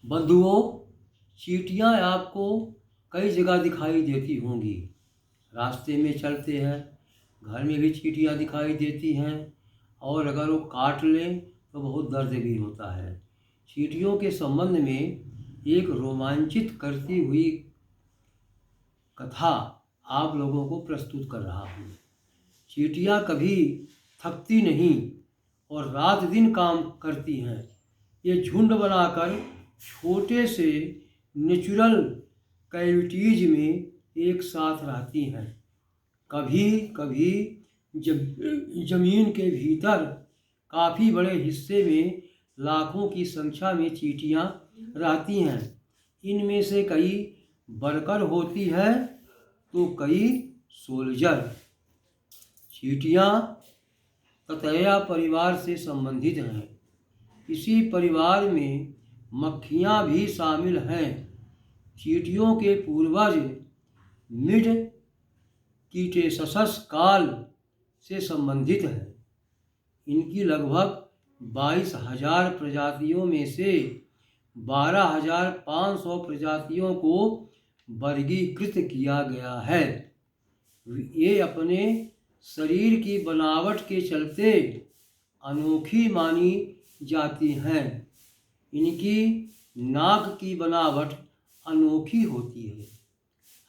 बंधुओं, चींटियाँ आपको कई जगह दिखाई देती होंगी। रास्ते में चलते हैं, घर में भी चींटियाँ दिखाई देती हैं और अगर वो काट लें तो बहुत दर्द भी होता है। चींटियों के संबंध में एक रोमांचित करती हुई कथा आप लोगों को प्रस्तुत कर रहा हूँ। चींटियाँ कभी थकती नहीं और रात दिन काम करती हैं। ये झुंड बनाकर छोटे से नेचुरल कैविटीज में एक साथ रहती हैं। कभी कभी जमीन के भीतर काफ़ी बड़े हिस्से में लाखों की संख्या में चींटियाँ रहती हैं। इनमें से कई वर्कर होती है तो कई सोल्जर। चींटियाँ ततैया परिवार से संबंधित हैं। इसी परिवार में मक्खियाँ भी शामिल हैं। चींटियों के पूर्वज मिड कीटेशस काल से संबंधित हैं। इनकी लगभग 22,000 प्रजातियों में से 12,500 प्रजातियों को वर्गीकृत किया गया है। ये अपने शरीर की बनावट के चलते अनोखी मानी जाती हैं। इनकी नाक की बनावट अनोखी होती है।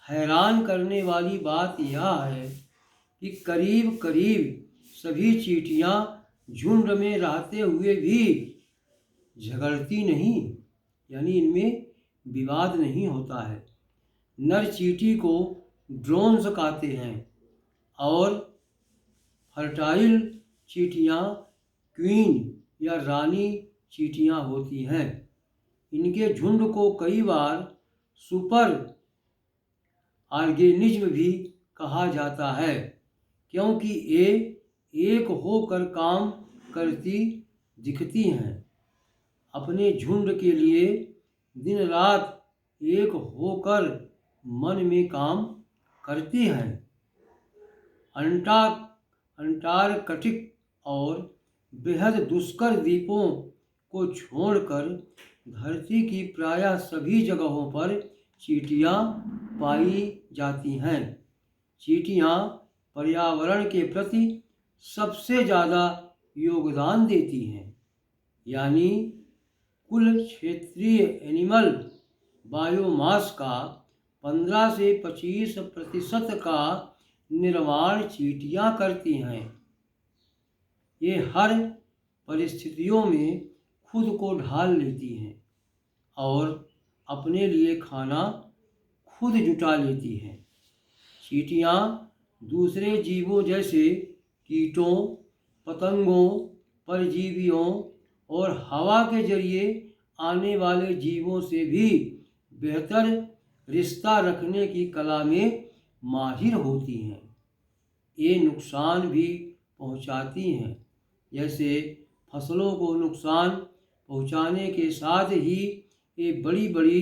हैरान करने वाली बात यह है कि करीब करीब सभी चींटियाँ झुंड में रहते हुए भी झगड़ती नहीं, यानी इनमें विवाद नहीं होता है। नर चींटी को ड्रोन्स कहते हैं और फर्टाइल चींटियाँ क्वीन या रानी चींटियाँ होती हैं। इनके झुंड को कई बार सुपर ऑर्गेनिज्म भी कहा जाता है, क्योंकि ये एक होकर काम करती दिखती हैं। अपने झुंड के लिए दिन रात एक होकर मन में काम करती हैं। अंटार्कटिक और बेहद दुष्कर द्वीपों को छोड़कर धरती की प्रायः सभी जगहों पर चींटियाँ पाई जाती हैं। चींटियाँ पर्यावरण के प्रति सबसे ज़्यादा योगदान देती हैं, यानी कुल क्षेत्रीय एनिमल बायोमास का 15 से 25% का निर्माण चींटियाँ करती हैं। ये हर परिस्थितियों में खुद को ढाल लेती हैं और अपने लिए खाना खुद जुटा लेती हैं। चींटियाँ दूसरे जीवों जैसे कीटों, पतंगों, परजीवियों और हवा के जरिए आने वाले जीवों से भी बेहतर रिश्ता रखने की कला में माहिर होती हैं। ये नुकसान भी पहुंचाती हैं, जैसे फसलों को नुकसान पहुंचाने के साथ ही ये बड़ी बड़ी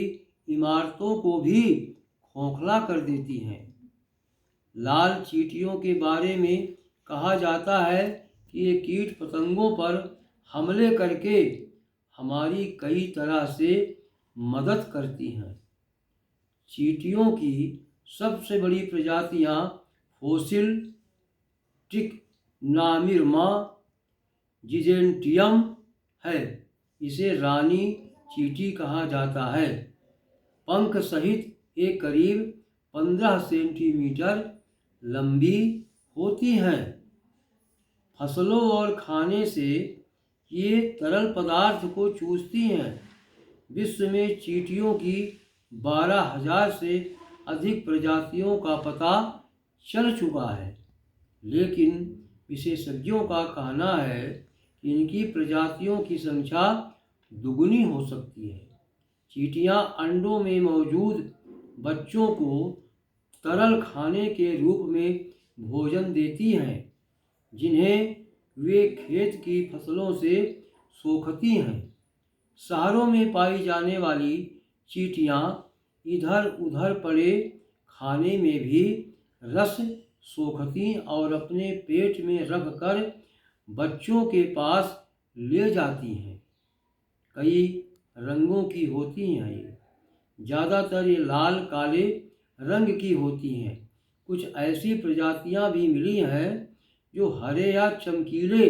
इमारतों को भी खोखला कर देती हैं। लाल चींटियों के बारे में कहा जाता है कि ये कीट पतंगों पर हमले करके हमारी कई तरह से मदद करती हैं। चींटियों की सबसे बड़ी प्रजातियां फोसिल ट्रिक्नामिरमा जिजेंटियम है। इसे रानी चींटी कहा जाता है। पंख सहित ये करीब 15 सेंटीमीटर लंबी होती हैं। फसलों और खाने से ये तरल पदार्थ को चूसती हैं। विश्व में चींटियों की 12,000 से अधिक प्रजातियों का पता चल चुका है, लेकिन विशेषज्ञों का कहना है कि इनकी प्रजातियों की संख्या दुगुनी हो सकती है। चींटियाँ अंडों में मौजूद बच्चों को तरल खाने के रूप में भोजन देती हैं, जिन्हें वे खेत की फसलों से सोखती हैं। शहरों में पाई जाने वाली चींटियाँ इधर उधर पड़े खाने में भी रस सोखती और अपने पेट में रखकर बच्चों के पास ले जाती हैं। कई रंगों की होती हैं। ये ज़्यादातर ये लाल काले रंग की होती हैं। कुछ ऐसी प्रजातियां भी मिली हैं जो हरे या चमकीले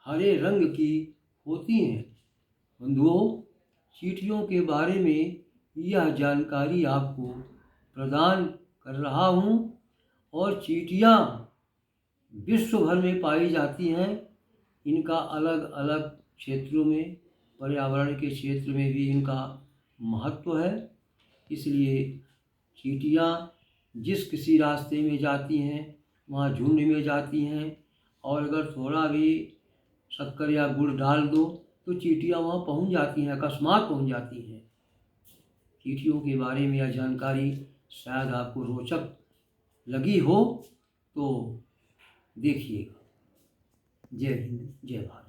हरे रंग की होती हैं। बंधुओं, चींटियों के बारे में यह जानकारी आपको प्रदान कर रहा हूँ। और चींटियाँ विश्व भर में पाई जाती हैं। इनका अलग अलग क्षेत्रों में, पर्यावरण के क्षेत्र में भी इनका महत्व है। इसलिए चींटियाँ जिस किसी रास्ते में जाती हैं वहाँ झुंड में जाती हैं, और अगर थोड़ा भी शक्कर या गुड़ डाल दो तो चींटियाँ वहाँ पहुँच जाती हैं, अकस्मात पहुँच जाती हैं। चींटियों के बारे में यह जानकारी शायद आपको रोचक लगी हो तो देखिएगा। जय हिंद, जय भारत।